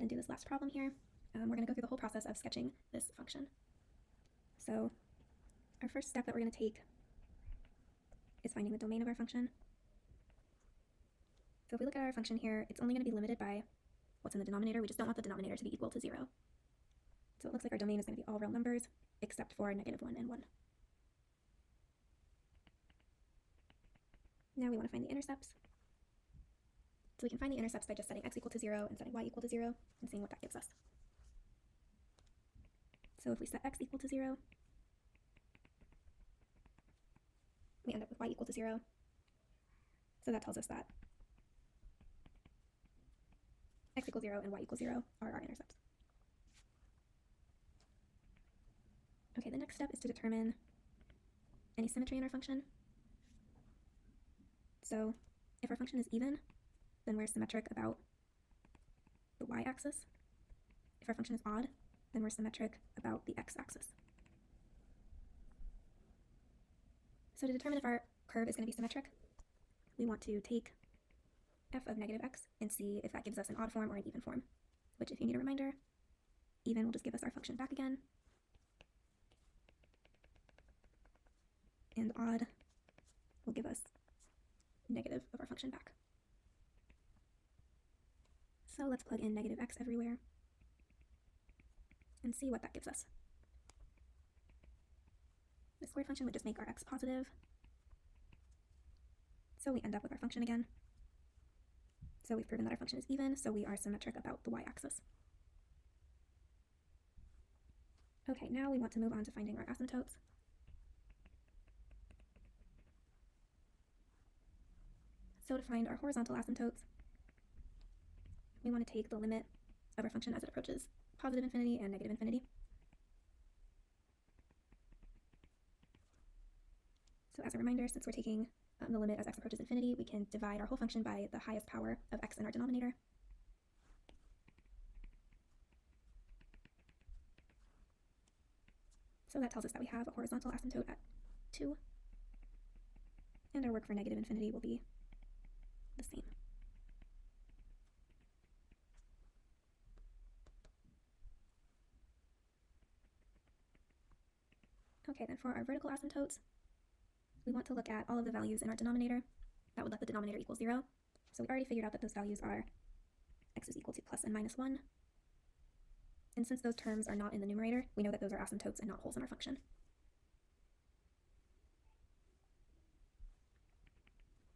and do this last problem here. We're going to go through the whole process of sketching this function. So our first step that we're going to take is finding the domain of our function. So if we look at our function here, it's only going to be limited by what's in the denominator. We just don't want the denominator to be equal to 0. So it looks like our domain is going to be all real numbers except for -1 and 1. Now we want to find the intercepts. So we can find the intercepts by just setting x equal to 0 and setting y equal to 0 and seeing what that gives us. So if we set x equal to 0, we end up with y equal to 0. So that tells us that x equals 0 and y equals 0 are our intercepts. Okay, the next step is to determine any symmetry in our function. So if our function is even, then we're symmetric about the y-axis. If our function is odd, then we're symmetric about the x-axis. So to determine if our curve is going to be symmetric, we want to take f of -x and see if that gives us an odd form or an even form, which, if you need a reminder, even will just give us our function back again, and odd will give us negative of our function back. So let's plug in -x everywhere and see what that gives us. The squared function would just make our x positive, so we end up with our function again. So we've proven that our function is even, so we are symmetric about the y-axis. Okay, now we want to move on to finding our asymptotes. So to find our horizontal asymptotes, we want to take the limit of our function as it approaches positive infinity and negative infinity. So as a reminder, since we're taking the limit as x approaches infinity, we can divide our whole function by the highest power of x in our denominator. So that tells us that we have a horizontal asymptote at 2, and our work for negative infinity will be the same. Okay, then for our vertical asymptotes, we want to look at all of the values in our denominator that would let the denominator equal 0. So we already figured out that those values are x is equal to plus and minus 1. And since those terms are not in the numerator, we know that those are asymptotes and not holes in our function.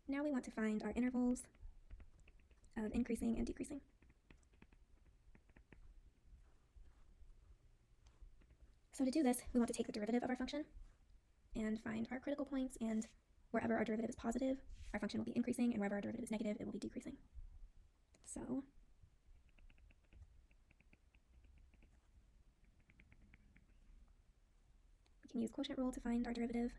Now we want to find our intervals of increasing and decreasing. So to do this, we want to take the derivative of our function and find our critical points, and wherever our derivative is positive, our function will be increasing, and wherever our derivative is negative, it will be decreasing. So we can use quotient rule to find our derivative.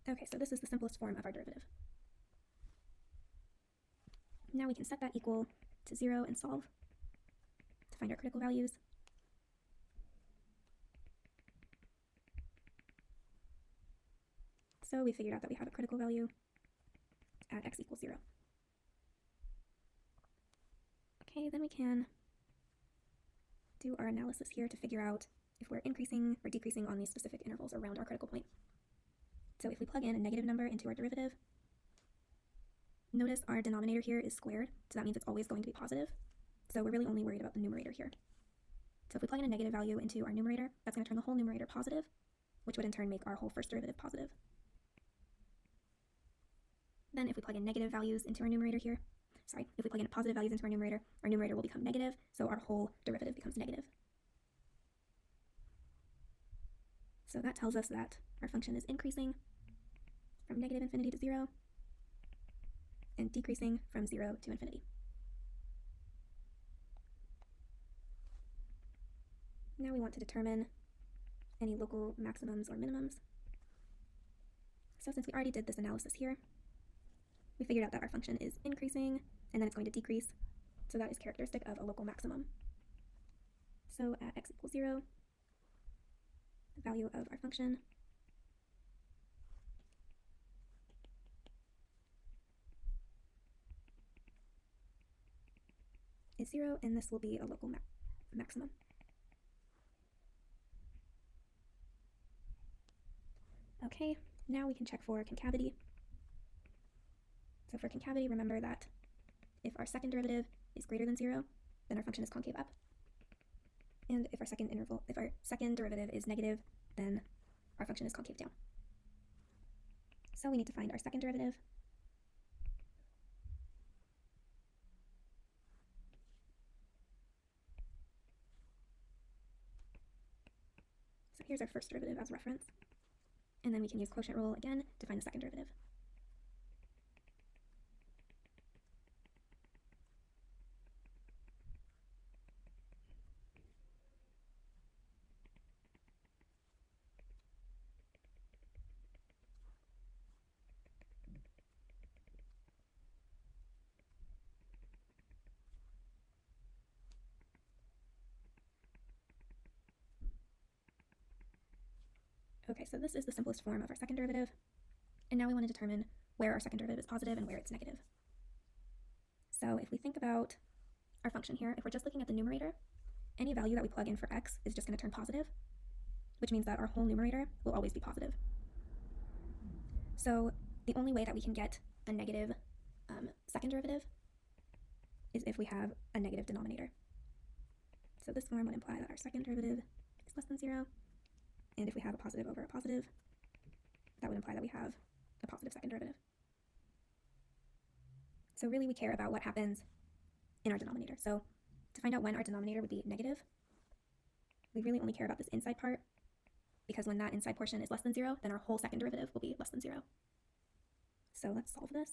Okay, so this is the simplest form of our derivative. Now we can set that equal to 0 and solve to find our critical values. So we figured out that we have a critical value at x equals 0. Okay, then we can do our analysis here to figure out if we're increasing or decreasing on these specific intervals around our critical point. So if we plug in a negative number into our derivative, notice our denominator here is squared, so that means it's always going to be positive. So we're really only worried about the numerator here. So if we plug in a negative value into our numerator, that's going to turn the whole numerator positive, which would in turn make our whole first derivative positive. Then if we plug in negative values into our numerator here, if we plug in positive values into our numerator will become negative, so our whole derivative becomes negative. So that tells us that our function is increasing from negative infinity to 0 and decreasing from 0 to infinity. Now we want to determine any local maximums or minimums. So since we already did this analysis here, we figured out that our function is increasing and then it's going to decrease So that is characteristic of a local maximum. So at x equals 0, the value of our function is 0, and this will be a local maximum. Okay, now we can check for concavity. So for concavity, remember that if our second derivative is greater than 0, then our function is concave up. And if our second derivative is negative, then our function is concave down. So we need to find our second derivative. So here's our first derivative as reference. And then we can use quotient rule again to find the second derivative. Okay, so this is the simplest form of our second derivative. And now we want to determine where our second derivative is positive and where it's negative. So if we think about our function here, if we're just looking at the numerator, any value that we plug in for x is just going to turn positive, which means that our whole numerator will always be positive. So the only way that we can get a negative second derivative is if we have a negative denominator. So this form would imply that our second derivative is less than 0. And if we have a positive over a positive, that would imply that we have a positive second derivative. So really we care about what happens in our denominator. So to find out when our denominator would be negative, we really only care about this inside part, because when that inside portion is less than 0, then our whole second derivative will be less than 0. So let's solve this.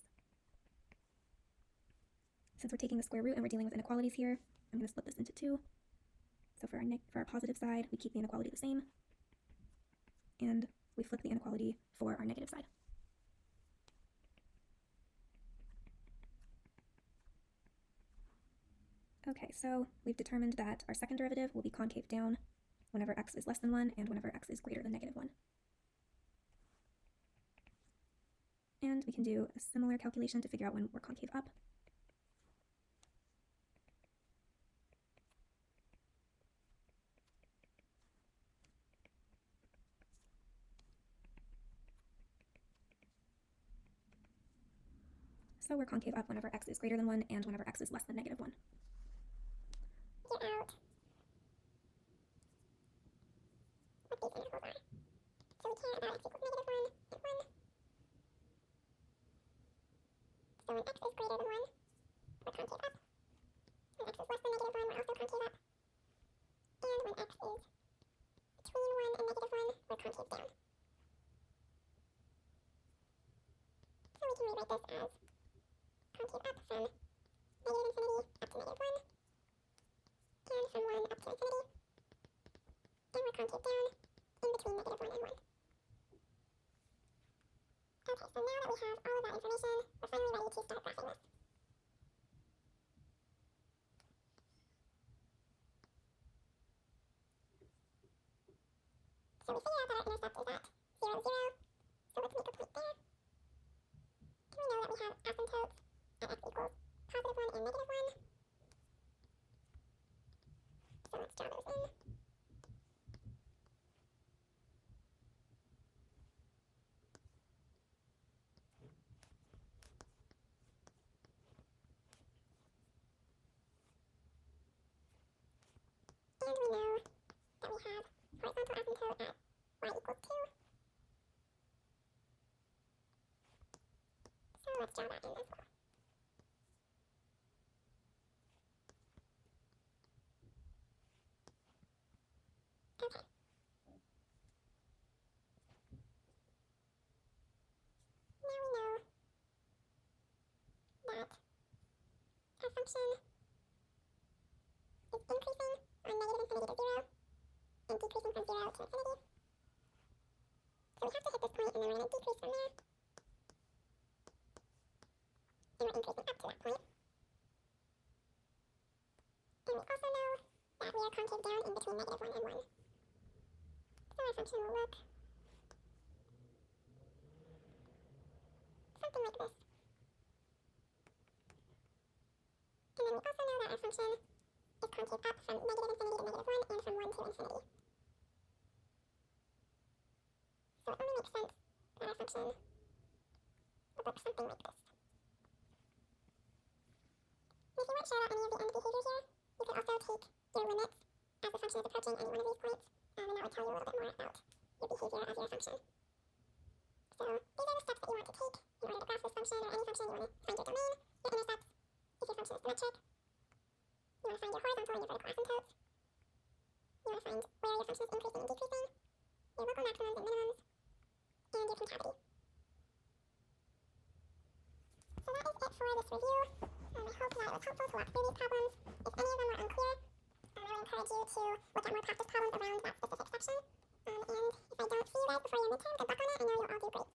Since we're taking the square root and we're dealing with inequalities here, I'm going to split this into 2. So for our positive side, we keep the inequality the same, and we flip the inequality for our negative side. Okay, so we've determined that our second derivative will be concave down whenever x is less than 1 and whenever x is greater than negative 1. And we can do a similar calculation to figure out when we're concave up. So we're concave up whenever x is greater than 1 and whenever x is less than negative 1. Get out what these intervals are. So we care about x equals negative 1 and 1. So when x is greater than 1, we're concave up. When x is less than negative 1, we're also concave up. And when x is between 1 and negative 1, we're concave down. So we can rewrite this as concave up from negative infinity up to negative 1, and from 1 up to infinity, and we're concave down in between negative 1 and 1. Okay, so now that we have all of that information, we're finally ready to start graphing this. So we figure out that our intercept is at 0, 0, so let's make a point there. And we know that we have asymptotes at x equals positive 1 and negative 1. So let's draw those in. And we know that we have horizontal asymptote at y equals 2. So let's draw that in as well. Okay. Now we know that our function is increasing from negative infinity to 0 and decreasing from 0 to infinity. So we have to hit this point and then we're going to decrease from there. And we're increasing up to that point. concave down in between -1 and 1. So our function will look something like this. And then we also know that our function is concave up from -infinity to -1 and from 1 to infinity. So it only makes sense that our function would look something like this. If you weren't sure about any of the end behavior here, you could also take your limits as the function is approaching any one of these points, and that would tell you a little bit more about your behavior of your function. So these are the steps that you want to take in order to graph this function or any function. You want to find your domain, your intercepts, if your function is symmetric. You want to find your horizontal and your vertical asymptotes. You want to find where your function is increasing and decreasing, your local maximums and minimums, and your concavity. So that is it for this review. I hope that it was helpful to walk through these problems. If any of them were unclear, I would encourage you to look at more practice problems around that specific section. And if I don't see you guys before your midterm, good luck